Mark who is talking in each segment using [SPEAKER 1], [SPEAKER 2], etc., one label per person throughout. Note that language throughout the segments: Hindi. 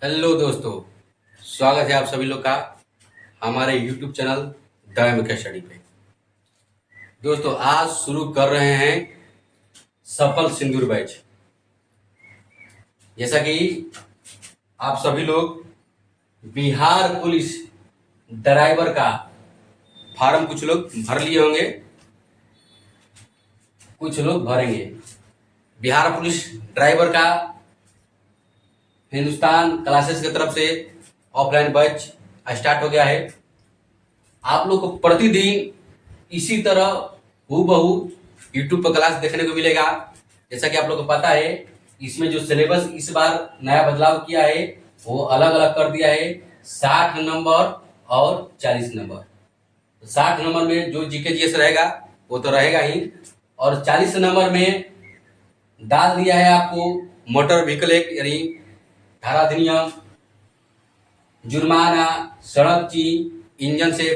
[SPEAKER 1] हेलो दोस्तों, स्वागत है आप सभी लोग का हमारे YouTube channel the MK study पे। दोस्तों, आज शुरू कर रहे हैं सफल सिंदूर बैच। जैसा कि आप सभी लोग बिहार पुलिस ड्राइवर का फॉर्म कुछ लोग भर लिए होंगे, कुछ लोग भरेंगे। बिहार पुलिस ड्राइवर का हिंदुस्तान क्लासेस की तरफ से ऑफलाइन बैच स्टार्ट हो गया है। आप लोग को प्रतिदिन इसी तरह हूबहू यूट्यूब पर क्लास देखने को मिलेगा। जैसा कि आप लोग को पता है, इसमें जो सिलेबस इस बार नया बदलाव किया है वो अलग अलग कर दिया है। 60 नंबर और 40 नंबर। 60 नंबर में जो जीके जीएस रहेगा वो तो रहेगा ही, और 40 नंबर में डाल दिया है आपको मोटर व्हीकल एक्ट, यानी धारा अधिनियम, जुर्माना, सड़क चीज, इंजन से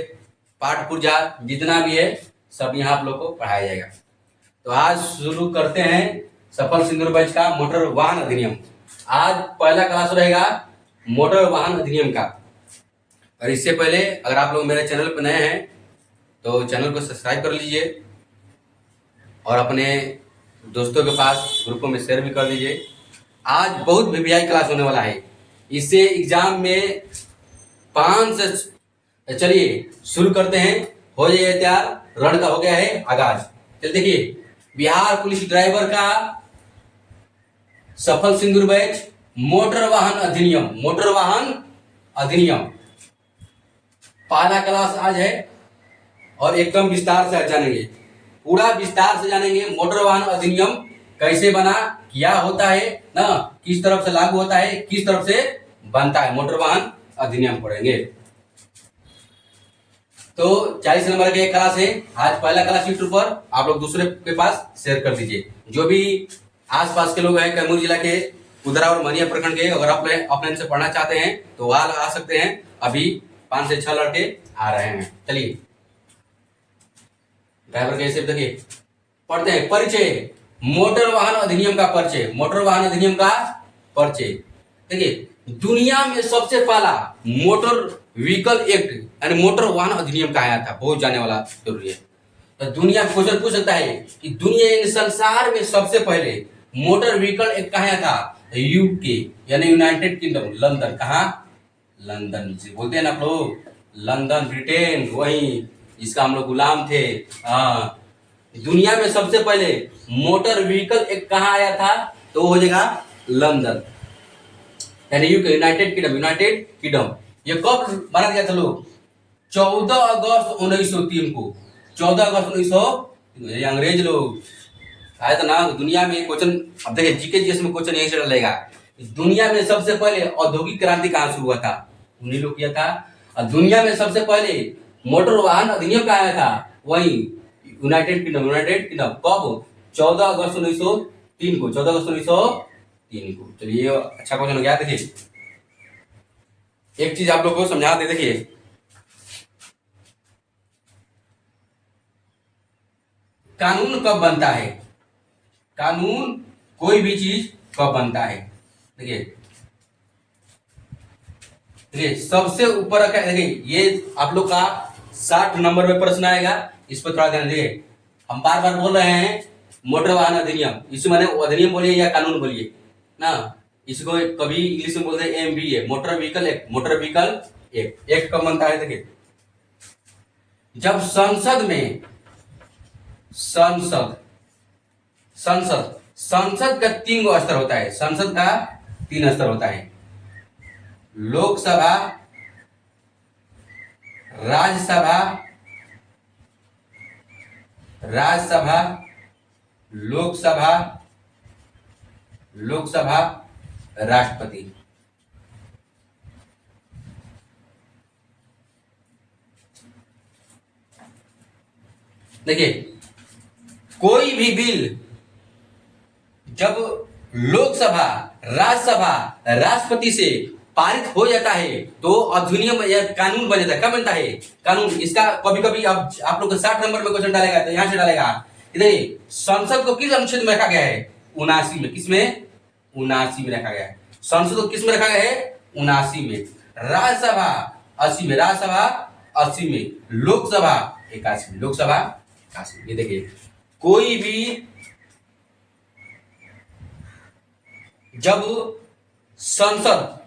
[SPEAKER 1] पार्ट पुर्जा जितना भी है सब यहाँ आप लोग को पढ़ाया जाएगा। तो आज शुरू करते हैं सफल सिंदूर बैच का मोटर वाहन अधिनियम। आज पहला क्लास रहेगा मोटर वाहन अधिनियम का। और इससे पहले अगर आप लोग मेरे चैनल पर नए हैं तो चैनल को सब्सक्राइब कर लीजिए और अपने दोस्तों के पास ग्रुपों में शेयर भी कर दीजिए। आज बहुत वीवीआई क्लास होने वाला है। इससे एग्जाम में 5 से चलिए शुरू करते हैं। हो जाइए तैयार, रण का हो गया है आगाज। चल देखिए, बिहार पुलिस ड्राइवर का सफल सिंदूर बैच मोटर वाहन अधिनियम, मोटर वाहन अधिनियम पहला क्लास आज है और एकदम विस्तार से आज जानेंगे, पूरा विस्तार से जानेंगे मोटर वाहन अधिनियम कैसे बना, क्या होता है ना, किस तरफ से लागू होता है, किस तरफ से बनता है। मोटर वाहन अधिनियम पढ़ेंगे। तो 40 नंबर का एक क्लास है आज, पहला क्लास यूट्यूब पर। आप लोग दूसरे के पास शेयर कर दीजिए। जो भी आसपास के लोग हैं कैमूर जिला के उधरा और मनिया प्रखंड के, अगर आप ऑफलाइन से पढ़ना चाहते हैं तो वहां आ सकते हैं। अभी 5 से 6 लड़के आ रहे हैं। चलिए ड्राइवर कैसे देखिए पढ़ते हैं। परिचय, मोटर वाहन अधिनियम का परिचय, मोटर वाहन अधिनियम का परिचय। देखिए, दुनिया में सबसे पहला मोटर व्हीकल एक्ट यानी मोटर वाहन अधिनियम का आया था। बहुत जाने वाला जरूरी है। तो दुनिया में क्वेश्चन पूछ सकता है कि दुनिया संसार में सबसे पहले मोटर व्हीकल एक्ट कहाँ आया था? यूके यानी यूनाइटेड किंगडम, लंदन। कहाँ? लंदन से बोलते हैं ना आप लोग, लंदन ब्रिटेन, वही इसका हम लोग गुलाम थे। हाँ, दुनिया में सबसे पहले मोटर व्हीकल एक्ट कहाँ आया था? तो हो जाएगा लंदन यानी UK, United kingdom, United kingdom. ये कब बना दिया था लोग? 14 अगस्त 1903 को। 14 अगस्त 1903। ये अंग्रेज लोग आया था ना। दुनिया में क्वेश्चन, अब देखिए जीके जीएस में क्वेश्चन यही से डलेगा, दुनिया में सबसे पहले औद्योगिक क्रांति कहाँ शुरू हुआ था? उन्हीं लोग किया था। और दुनिया में सबसे पहले मोटर वाहन अधिनियम कहाँ आया था? वही यूनाइटेड किंगडम, यूनाइटेड किंगडम। कब? 14 अगस्त 1903 को, 14 अगस्त 1903 को। चलिए अच्छा क्वेश्चन हो गया। देखिए एक चीज आप लोग को समझा दे। देखिए, कानून कब बनता है? कानून, कोई भी चीज कब बनता है? देखिए देखिए सबसे ऊपर का, देखिए ये आप लोग का 60 नंबर में प्रश्न आएगा, इस पर थोड़ा ध्यान दीजिए। हम बार बार बोल रहे हैं मोटर वाहन अधिनियम, इसमें मैंने अधिनियम बोलिए या कानून बोलिए ना। इसको कभी इंग्लिश में बोलते हैं MVA, motor vehicle act, motor vehicle act. Act कब बनता है? देखिए, जब संसद में, संसद संसद संसद का 3 गो स्तर होता है। संसद का 3 स्तर होता है। लोकसभा, राज्यसभा, राज्यसभा, लोकसभा, लोकसभा, राष्ट्रपति। देखिए, कोई भी बिल जब लोकसभा, राज्यसभा, राष्ट्रपति से पारित हो जाता है तो अधिनियम या कानून बन जाता है। कब बनता है कानून? इसका कभी कभी आप लोग 60 नंबर में क्वेश्चन डालेगा तो यहां से डालेगा। इधर संसद को किस अनुच्छेद में रखा गया है? 79 में। किसमें? 79 में रखा गया है। संसद को किस में रखा गया है? 1979 में, राज्यसभा 80 में, राज्यसभा 80 में, लोकसभा 81 में, लोकसभा 81 में। ये देखिए, कोई भी जब संसद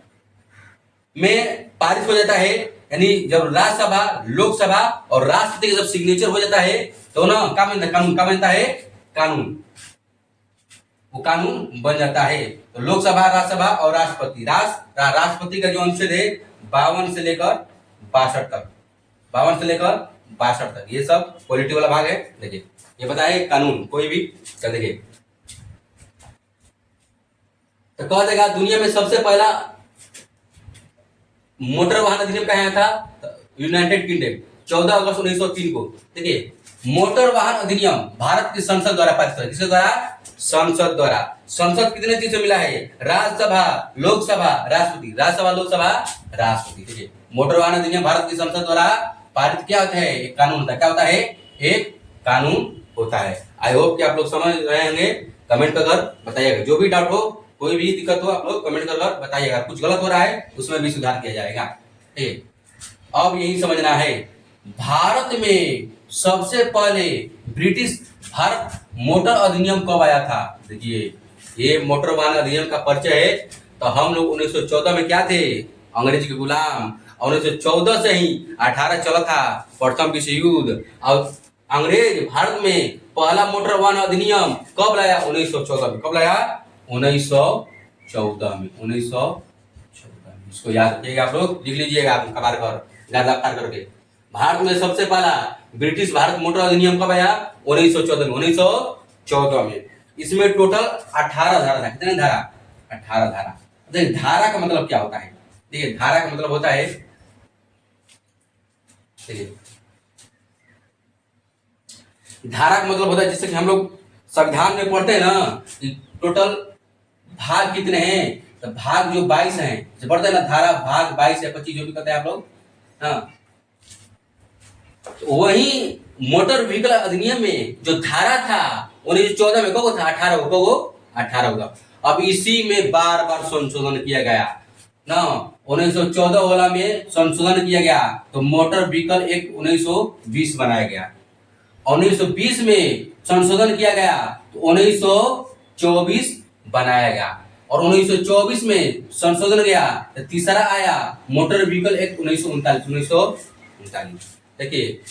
[SPEAKER 1] में पारित हो जाता है, यानी जब राज्यसभा, लोकसभा और राष्ट्रपति का जब सिग्नेचर हो जाता है तो ना क्या बनता है, कानून क्या बनता है, कानून, वो कानून बन जाता है। तो लोकसभा, राज्यसभा और राष्ट्रपति, राष्ट्रपति का जो अनुच्छेद है 52 से लेकर 62 तक, 52 से लेकर 62 तक, ये सब पॉलिटी वाला भाग है। देखिए ये पता है कानून कोई भी, चल देखिए तो कह देगा दुनिया में सबसे पहला मोटर वाहन अधिनियम कहाँ आया था, यूनाइटेड किंगडम, 14 अगस्त 1903 को। देखिए मोटर वाहन अधिनियम भारत की संसद द्वारा पारित हुआ, किसके द्वारा, संसद द्वारा। संसद कितने चीज से मिला है, राज्यसभा, लोकसभा, राष्ट्रपति, राज्यसभा, लोकसभा, राष्ट्रपति। देखिए मोटर वाहन अधिनियम भारत की संसद द्वारा पारित क्या होता है, एक कानून होता है। क्या होता है, एक कानून होता है। आई होप कि आप लोग समझ रहे होंगे, कमेंट कर बताइएगा। जो भी डाउट हो, कोई भी दिक्कत हो, आप लोग कमेंट कर बताइएगा। कुछ गलत हो रहा है उसमें भी सुधार किया जाएगा। अब यही समझना है, भारत में सबसे पहले ब्रिटिश भारत मोटर अधिनियम कब आया था। देखिए ये मोटर वाहन अधिनियम का परिचय है। तो हम लोग 1914 में क्या थे, अंग्रेज के गुलाम। 1914 से ही 18 चला था प्रथम विश्व युद्ध। और अंग्रेज भारत में पहला मोटर वाहन अधिनियम कब लाया, 1914 में। कब लाया, 1914 में, 1914 में। इसको याद रखिएगा, आप लोग लिख लीजिएगा कबार कर, गादा पार करके। भारत में सबसे पहला ब्रिटिश भारत मोटर अधिनियम कब आया, 1914 में, 1914 में। इसमें टोटल 18 धारा था। कितने धारा, 18 धारा। देखिए धारा का मतलब क्या होता है, देखिए धारा का मतलब होता है, देखिए धारा का मतलब होता है, जैसे कि हम लोग संविधान में पढ़ते हैं ना कि टोटल भाग कितने हैं, तो भाग जो 22 हैं, जो पढ़ते हैं ना धारा भाग 22 या 25 जो भी कहते हैं आप लोग, हाँ। तो वही मोटर व्हीकल अधिनियम में जो धारा था 1914 में कब था, 18 को, कब 18 होगा। अब इसी में बार बार संशोधन किया गया ना, 1914 वाला में संशोधन किया गया तो मोटर व्हीकल एक्ट 1920 बनाया गया। 1920 में संशोधन किया गया तो 1924 बनाया गया। और 1924 में संशोधन गया तो तीसरा आया मोटर व्हीकल एक्ट 1939। देखिए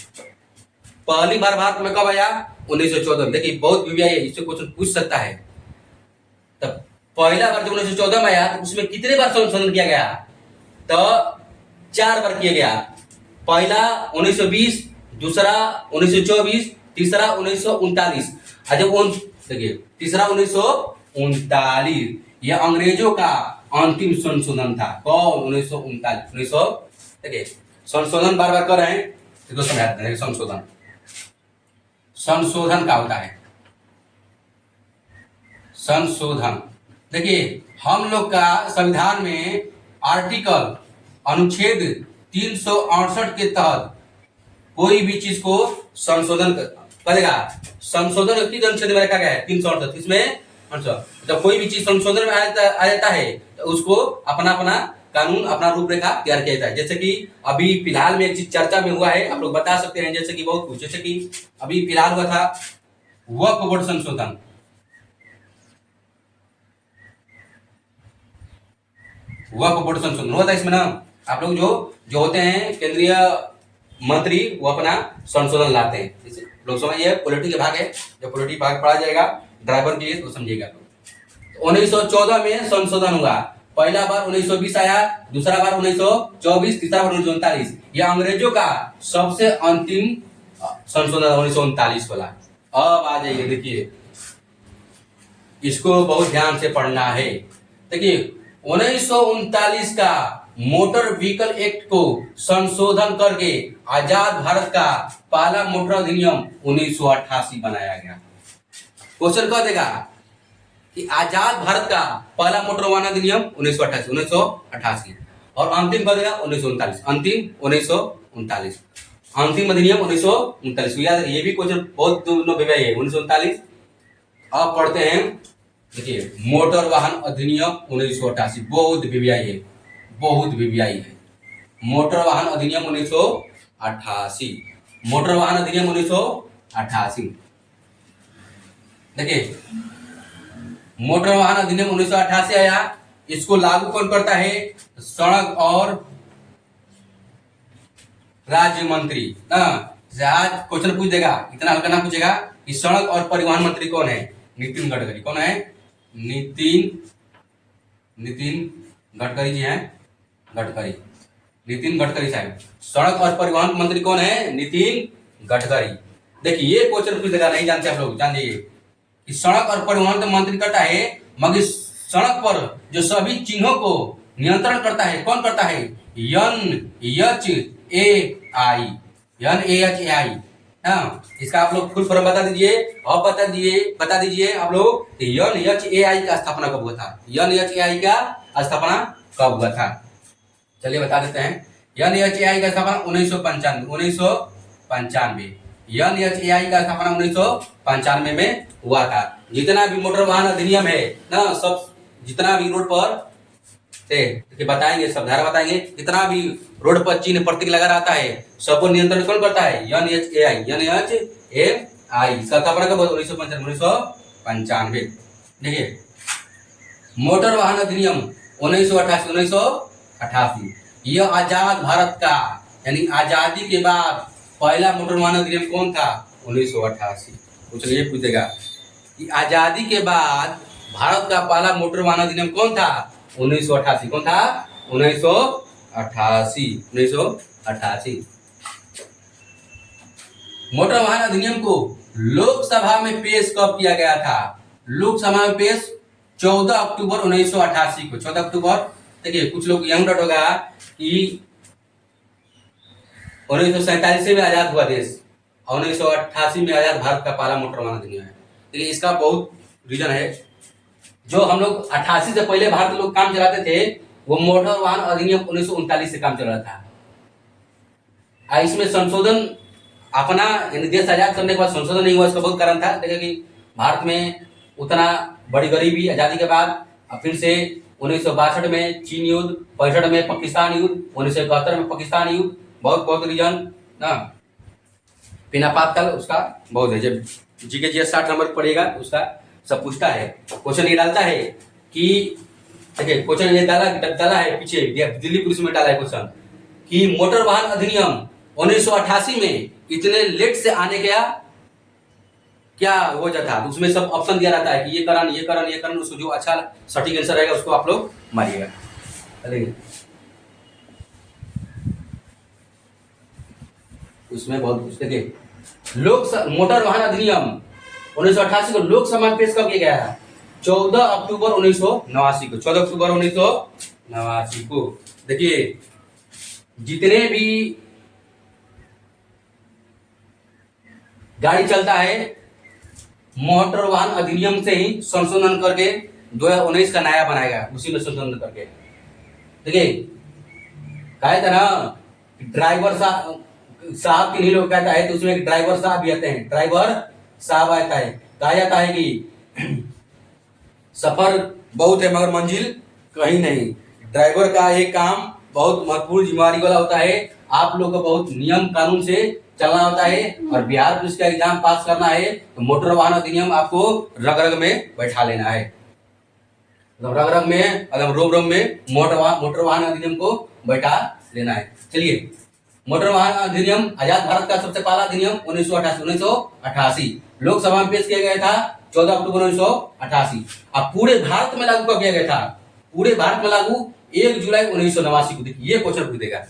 [SPEAKER 1] पहली बार भारत में कब आया, 1914 में। देखिए बहुत वीवीआई है, इससे क्वेश्चन पूछ सकता है। तब पहला बार जब 1914 में आया तो उसमें कितने बार संशोधन किया गया, तो 4 बार किया गया। पहला 1920, दूसरा 1924, तीसरा 1939। जब देखिए तीसरा 1939, यह अंग्रेजों का अंतिम संशोधन था। कौन, 1939। देखिए संशोधन बार बार कर रहे हैं, तो समझाते हैं। संशोधन, संशोधन क्या होता है, संशोधन। देखिए हम लोग का संविधान में आर्टिकल अनुच्छेद 368 के तहत कोई भी चीज को संशोधन करेगा। संशोधन किस अनुच्छेद में रखा गया है, 368। इसमें जब कोई भी चीज संशोधन में आ जाता है तो उसको अपना अपना कानून, अपना रूपरेखा तैयार किया जाता है। जैसे कि अभी फिलहाल में एक चीज चर्चा में हुआ है, आप लोग बता सकते हैं, जैसे कि बहुत कुछ, जैसे कि अभी फिलहाल हुआ था वक्फ बोर्ड संशोधन। वक्फ बोर्ड संशोधन हुआ था। इसमें ना आप लोग जो होते हैं केंद्रीय मंत्री, वो अपना संशोधन लाते हैं। लोग समझिए पॉलिटी के भाग है, जब पॉलिटी भाग पढ़ा जाएगा ड्राइवर के लिए तो समझिएगा। 1914 में संशोधन हुआ। पहला बार 1920 आया, दूसरा बार 1924, तीसरा बार 1939। यह अंग्रेजों का सबसे अंतिम संशोधन 1939 वाला। अब आ जाइए, देखिए इसको बहुत ध्यान से पढ़ना है। देखिए 1939 का मोटर व्हीकल एक्ट को संशोधन करके आजाद भारत का पहला मोटर अधिनियम 1988 बनाया गया। क्वेश्चन कह देगा कि आजाद भारत का पहला मोटर वाहन अधिनियम 1988 और अंतिम कह देगा 1939। अंतिम 1939, अंतिम अधिनियम 1939। याद है, ये भी क्वेश्चन बहुत है 1939। अब पढ़ते हैं, देखिए मोटर वाहन अधिनियम 1988 बहुत वीवीआई है, बहुत वीवीआई है। मोटर वाहन अधिनियम 1988, मोटर वाहन अधिनियम 1988। देखिए, मोटर वाहन अधिनियम 1988 आया, इसको लागू कौन करता है? सड़क और राज्य मंत्री। आज क्वेश्चन पूछ देगा, इतना हल्का ना पूछेगा कि सड़क और परिवहन मंत्री कौन है? नितिन गडकरी। कौन है? नितिन गडकरी जी हैं, गडकरी, नितिन गडकरी साहब। सड़क और परिवहन मंत्री कौन है? नितिन गडकरी। देखिए, ये क्वेश्चन पूछ देगा, नहीं जानते आप लोग, जान जाइए कि सड़क और परिवहन मंत्री करता है, मगर सड़क पर जो सभी चिन्हों को नियंत्रण करता है, कौन करता है? NHAI, NHAI। हाँ, इसका आप लोग फुल फॉर्म बता दीजिए और बता दीजिए आप लोग NHAI का स्थापना कब हुआ था? NHAI का स्थापना कब हुआ था? चलिए बता देते हैं। NHAI का स्थापना 1995 NHAI का स्थापना 1995 में हुआ था। जितना भी मोटर वाहन अधिनियम है ना, सब जितना भी रोड पर से बताएंगे, सब धारा बताएंगे, जितना भी रोड पर चिन्ह प्रतीक लगा रहता है, सबको नियंत्रण कौन करता है? NHAI। स्थापना कब? 1995। देखिए, मोटर वाहन अधिनियम 1988, यह आजाद भारत का, यानी आजादी के बाद पहला मोटर वाहन अधिनियम कौन था? 1988। कुछ ये पूछेगा कि आजादी के बाद भारत का पहला मोटर वाहन अधिनियम कौन था? 1988। कौन था? 1988। मोटर वाहन अधिनियम को लोकसभा में पेश कब किया गया था? लोकसभा में पेश 14 अक्टूबर 1988 को। 14 अक्टूबर। देखिए, कुछ लोग यंग डॉट होगा कि 1947 में आजाद हुआ देश और 1988 में आजाद भारत का पहला मोटर वाहन अधिनियम है। देखिए, इसका बहुत रीजन है। जो हम लोग 88 से पहले भारत लोग काम चलाते थे, वो मोटर वाहन अधिनियम 1939 से काम चल रहा था। इसमें संशोधन अपना, यानी देश आजाद करने के बाद संशोधन नहीं हुआ, इसका बहुत कारण था। देखिए कि भारत में उतना बड़ी गरीबी, आजादी के बाद फिर से 1962 में चीन युद्ध, 65 में पाकिस्तान युद्ध, 1971 में पाकिस्तान युद्ध, बहुत रीजन ना। पिनापात उसका बहुत है। जब GK 60 नंबर पड़ेगा उसका सब पूछता है। क्वेश्चन ये डालता है कि, देखिए क्वेश्चन ये डाला है पीछे, दिल्ली पुलिस में डाला है क्वेश्चन कि मोटर वाहन अधिनियम 1988 में इतने लेट से आने का क्या वजह था? उसमें सब ऑप्शन दिया रहता है कि ये कारण, उसको जो अच्छा सटीक आंसर रहेगा उसको आप लोग मारिएगा। उसमें बहुत पूछते थे। मोटर वाहन अधिनियम 1988 को लोकसभा में पेश कब किया गया है? 14 अक्टूबर 1989 को। 14 अक्टूबर 1989 को। देखिए, जितने भी गाड़ी चलता है, मोटर वाहन अधिनियम से ही संशोधन करके 2019 का नया बनाएगा, उसी में संशोधन करके। देखिए, कहा था ना, ड्राइवर साहब के लिए लोग कहता है, तो उसमें एक ड्राइवर साहब भी आते हैं, ड्राइवर साहब आता है। कहा जाता है कि सफर बहुत है मगर मंजिल कहीं नहीं। ड्राइवर का ये काम बहुत महत्वपूर्ण जिम्मेदारी वाला होता है। आप लोग को बहुत नियम कानून से चलना होता है और बिहार पुलिस का एग्जाम पास करना है तो मोटर वाहन अधिनियम आपको रग रग में बैठा लेना है। रग रग में, एकदम रोम रोम में मोटर वाहन अधिनियम को बैठा लेना है। चलिए, मोटर वाहन अधिनियम आजाद भारत का सबसे पहला अधिनियम 1988 लोकसभा में पेश किया गया था 14 अक्टूबर 1988। अब पूरे भारत में लागू कब किया गया था? पूरे भारत में लागू 1 जुलाई 1989 को। देखिए, ये क्वेश्चन पूछ देगा।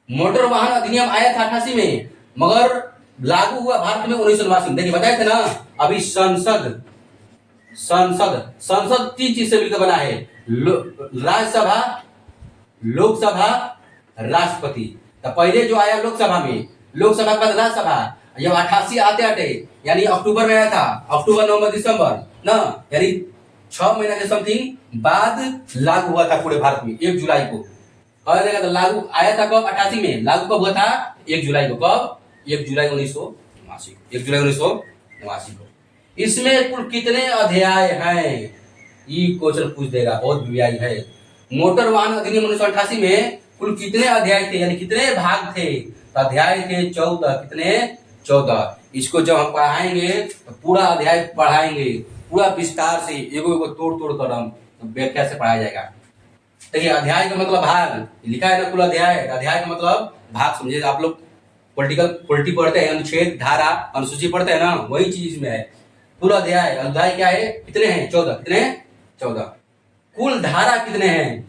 [SPEAKER 1] मोटर वाहन अधिनियम आया था 88 में, मगर लागू हुआ भारत में 1989 में। देखिए, बताए थे ना अभी संसद 3 चीज से मिलकर बना है, राज्यसभा, लोकसभा, राष्ट्रपति। तो पहले जो आया लोकसभा में, लोकसभा के बाद राज्यसभा। जब 88 आते यानी अक्टूबर में आया था, अक्टूबर, नवंबर, दिसंबर ना, यानी 6 महीना के समथिंग बाद लागू हुआ था पूरे भारत में 1 जुलाई को। और तो लागू आया था कब? 88 में। लागू कब हुआ था? 1 जुलाई को। कब? 1 जुलाई 1989 को। 1 जुलाई 1989 को। इसमें कुल कितने अध्याय हैं? ये क्वेश्चन पूछ देगा, बहुत वीआई है। मोटर वाहन अधिनियम 1988 में कुल कितने अध्याय थे, यानी कितने भाग थे? तो अध्याय थे 14। कितने? 14। इसको जब हम पढ़ाएंगे तो पूरा अध्याय पढ़ाएंगे, पूरा विस्तार से एगो एगो तोड़ तोड़ कर हम व्याख्या से पढ़ाया जाएगा। देखिए अध्याय का मतलब भाग लिखा है ना, कुल अध्याय। अध्याय का मतलब भाग समझे। आप लोग पॉलिटी पढ़ते हैं, अनुच्छेद धारा अनुसूची पढ़ते हैं ना, वही चीज इसमें है। पूरा अध्याय। अध्याय क्या है? कितने हैं? 14। कितने? 14। कुल धारा कितने हैं?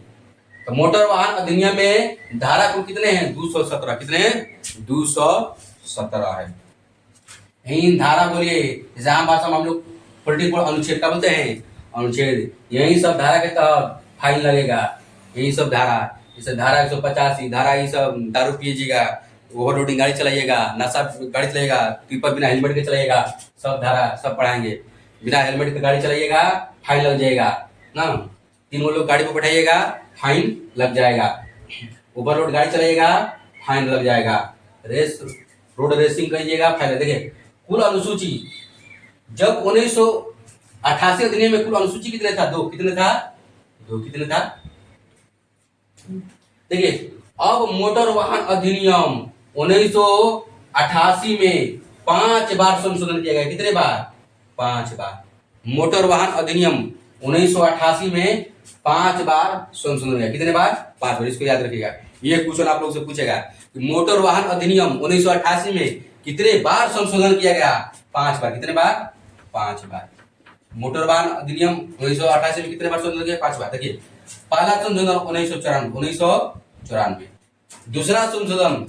[SPEAKER 1] तो मोटर वाहन अधिनियम में धारा कुल कितने हैं? 217। कितने? 217 है। इन धारा बोलिए, जैसे आम भाषा में हम लोग पॉलिटिकल अनुच्छेद का बोलते हैं, अनुच्छेद। यही सब धारा के तहत फाइन लगेगा। यही सब धारा, जैसे धारा 185 धारा, ये सब दारू पिएगा, ओवरलोडिंग गाड़ी चलाइएगा, नशा गाड़ी चलाइएगा, पीपर बिना हेलमेट के चलाइएगा, सब धारा सब पढ़ाएंगे। बिना हेलमेट के गाड़ी चलाइएगा फाइन लग जाएगा ना। 3 लोग गाड़ी को बैठाइएगा फाइन लग जाएगा। ओवरलोड गाड़ी चलाइएगा फाइन लग जाएगा। रोड रेसिंग करिएगा फाइन। देखिए कुल अनुसूची जब 1988 अधिनियम में कुल अनुसूची कितने था? 2। कितने था? 2। कितने था? देखिए अब मोटर वाहन अधिनियम 1988 में 5 बार संशोधन किया गया। कितने बार? 5 बार। मोटर वाहन अधिनियम 1988 में 5 बार संशोधन किया। कितने बार? 5 बार। इसको याद रखिएगा, ये क्वेश्चन आप लोग से पूछेगा कि मोटर वाहन अधिनियम 1988 में कितने बार संशोधन किया गया? 5 बार। कितने बार? 5 बार। मोटर वाहन अधिनियम 1988 में कितने बार संशोधन किया? 5 बार। देखिए पहला संशोधन 1994, दूसरा संशोधन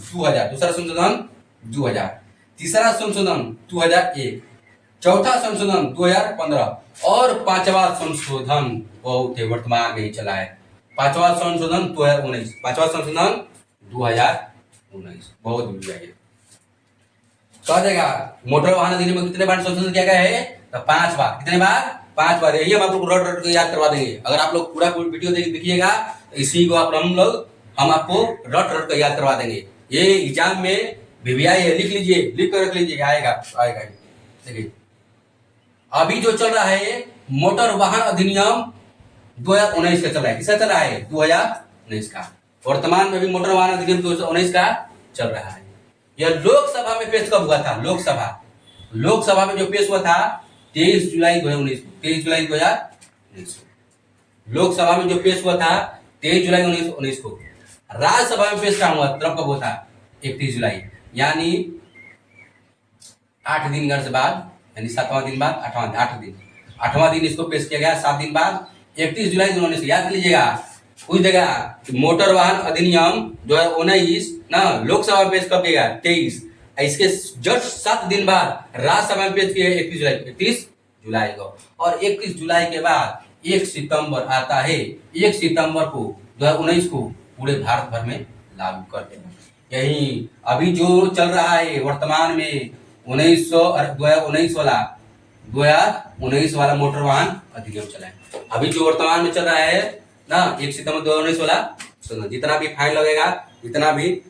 [SPEAKER 1] 2000, तीसरा संशोधन 2001, चौथा संशोधन 2015 और 5वां संशोधन बहुत वर्तमान में ही चला है। 5वां संशोधन 2019, 5वां संशोधन 2019 बहुत बढ़िया है। कह देगा मोटर वाहन अधिनियम में कितने बार संशोधन किया गया है? तो 5 बार। कितने बार? 5 बार। यही हम आप लोग रट के याद करवा देंगे। अगर आप लोग पूरा वीडियो देखिएगा इसी को हम आपको रट के याद करवा देंगे। ये एग्जाम में VVI है, लिख लीजिए, लिख कर रख लीजिए, आएगा। देखिए अभी जो चल रहा है मोटर वाहन अधिनियम 2019 का चल रहा है। किसका चल रहा है? 2019 का। वर्तमान में भी मोटर वाहन अधिनियम 2019 का चल रहा है। यह लोकसभा में पेश कब हुआ था? लोकसभा में जो पेश हुआ था 23 जुलाई 2019 को। 23 जुलाई 2019 को लोकसभा में जो पेश हुआ था 23 जुलाई 2019 को। राज्यसभा में पेश हुआ तब कब हुआ था? 31 जुलाई, यानी 8 दिन घर से बाद, यानी 7वां दिन बाद 8वां दिन इसको पेश किया गया। 7 दिन बाद 31 जुलाई 2019। याद कर लीजिएगा, पूछ देगा कि मोटर वाहन अधिनियम 2019 ना लोकसभा में पेश कब किया गया? 23। इसके जस्ट 7 दिन बाद राज्यसभा में पेश किया 31 जुलाई को। और 31 जुलाई के बाद 1 सितंबर आता है। 1 सितंबर को 2019 को पूरे भारत भर में लागू कर देना। यही अभी जो चल रहा है वर्तमान में 2019 वाला मोटर वाहन अधिनियम चला है। अभी जो वर्तमान में चल रहा है ना 1 सितंबर 2019 वाला, जितना भी फाइन लगेगा, जितना भी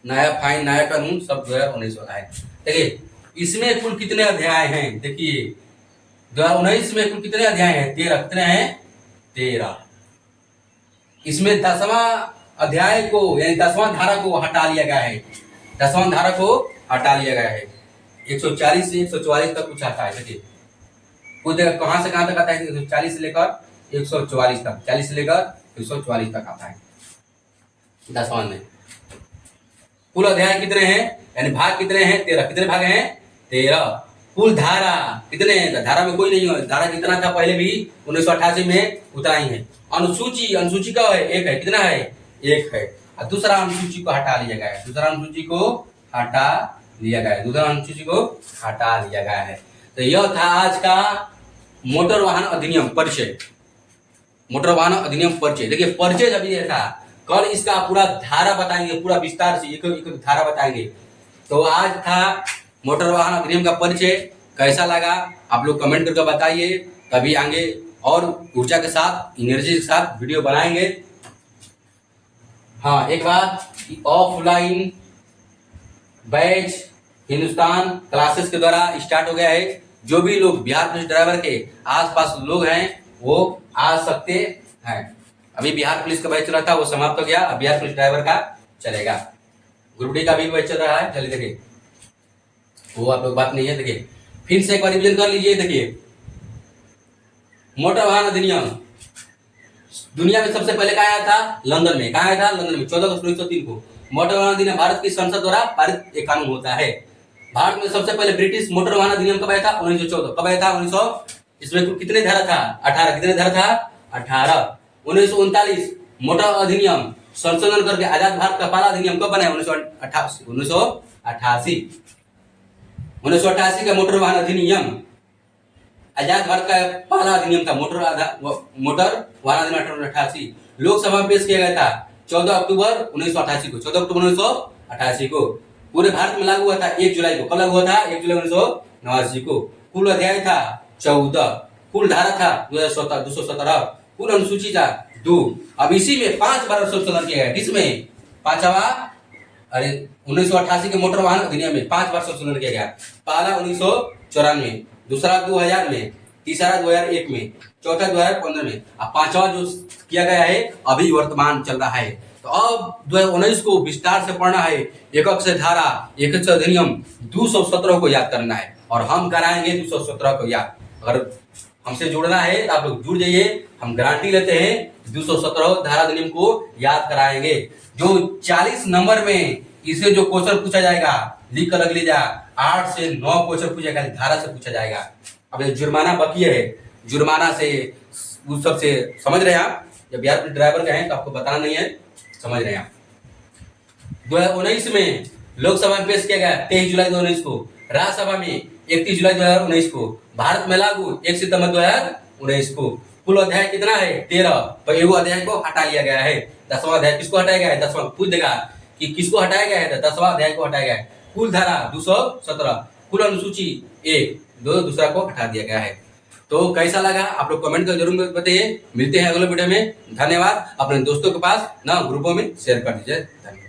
[SPEAKER 1] नया फाइन, नया कानून सब 2019 वाला है। देखिए इसमें कुल कितने अध्याय हैं? देखिए 2019 में कुल कितने अध्याय हैं? 13। कितने हैं? 13। इसमें 10वां अध्याय को यानी 10वां धारा को हटा लिया गया है। 10वां धारा को हटा लिया गया है। 140 से 144 तक कुछ आता है। देखिए कुछ जगह कहां से कहां तक आता है? 140 से लेकर 144 तक, 40 से लेकर 144 तक आता है 10वां में। कुल अध्याय कितने हैं यानी भाग कितने हैं? 13। कितने भाग हैं? 13। कुल धारा कितने हैं? धारा में कोई नहीं है। धारा कितना था पहले भी 1988 में उतना ही है। अनुसूची का है 1 है। कितना है? 1 है। और दूसरा अनुसूची को हटा लिया गया है। दूसरा अनुसूची को हटा लिया गया है। तो यह था आज का मोटर वाहन अधिनियम परिचय। मोटर वाहन अधिनियम परिचय। देखिए परिचय जब ये था, कल इसका पूरा धारा बताएंगे, पूरा विस्तार से एक एक धारा बताएंगे। तो आज था मोटर वाहन अधिनियम का परिचय। कैसा लगा आप लोग कमेंट करके बताइए। कभी आगे और ऊर्जा के साथ, एनर्जी के साथ वीडियो बनाएंगे। हाँ एक बात, ऑफलाइन बैच हिंदुस्तान क्लासेस के द्वारा स्टार्ट हो गया है। जो भी लोग बिहार पुलिस ड्राइवर के आसपास लोग हैं वो आ सकते हैं। अभी बिहार पुलिस का बैच चल रहा था, वो समाप्त हो गया, अब बिहार पुलिस ड्राइवर का चलेगा। ग्रुप डी का भी बैच चल रहा है, चलिए देखिए, वो आप लोग बात नहीं है। देखिए फिर से एक बार रिविजन कर लीजिए। देखिए मोटर वाहन अधिनियम दुनिया में सबसे पहले कहाँ आया था? लंदन में। कहाँ आया था? लंदन में 14 अगस्त 1903 को। मोटर वाहन अधिनियम भारत की संसद द्वारा पारित एक कानून होता है। भारत में सबसे पहले ब्रिटिश मोटर वाहन अधिनियम कब आया था? 1914। कब आया था? 1900। इसमें कुल कितने धारा था? 18। कितने धारा था? 18। 1939 मोटर अधिनियम संशोधन करके आजाद भारत का पहला अधिनियम कब बना? 1988। 1988 का मोटर वाहन अधिनियम आजाद भारत का पहला अधिनियम था। मोटर वाहन अधिनियम 1988 लोकसभा में पेश किया गया था 14 अक्टूबर 1988 को। 14 अक्टूबर 1988 को पूरे भारत में लागू हुआ था 1 जुलाई को। कब लागू हुआ था? 1 जुलाई 1989 को। कुल अध्याय था 14, कुल धारा था 217, कुल अनुसूची था 2। अब इसी में 5 बार संशोधन किया गया। किसमें? 5वां 1988 के मोटर वाहन अधिनियम में 5 बार संशोधन किया गया। पहला 1994, दूसरा 2000 में, तीसरा 2001 में, चौथा 2015 में, अब 5वां जो किया गया है अभी वर्तमान चल रहा है। तो अब 2019 को विस्तार से पढ़ना है, एक से धारा, एक से अधिनियम 217 को याद करना है और हम कराएंगे 217 को याद। अगर हमसे जुड़ना है तो आप लोग जुड़ जाइए, हम गारंटी लेते हैं 217 धारा अधिनियम को याद कराएंगे। जो 40 नंबर में इसे जो क्वेश्चन पूछा जाएगा लिख कर रख लीजिए, 8 से 9 क्वेश्चन पूछा जाएगा, धारा से पूछा जाएगा। अब ये जुर्माना बाकी है, जुर्माना से उस सब से समझ रहे हैं आप? जब बिहार पुलिस ड्राइवर का है तो आपको बताना नहीं है, समझ रहे हैं आप? 2019 में लोकसभा में पेश किया गया 23 जुलाई 2019 को, राज्यसभा में 31 जुलाई 2019 को, भारत में लागू 1 सितंबर 2019 को। कुल अध्याय कितना है? 13। पर एगो अध्याय को हटा लिया गया है। 10वां अध्याय किसको हटाया गया है? 10वां पूछ देगा कि किसको हटाया गया है, तो 10वां अध्याय को हटाया गया है। कुल धारा 217, कुल अनुसूची 1, दूसरा को हटा दिया गया है। तो कैसा लगा आप लोग कमेंट कर जरूर बताइए। मिलते हैं अगले वीडियो में। धन्यवाद। अपने दोस्तों के पास ना ग्रुपों में शेयर कर दीजिए। धन्यवाद।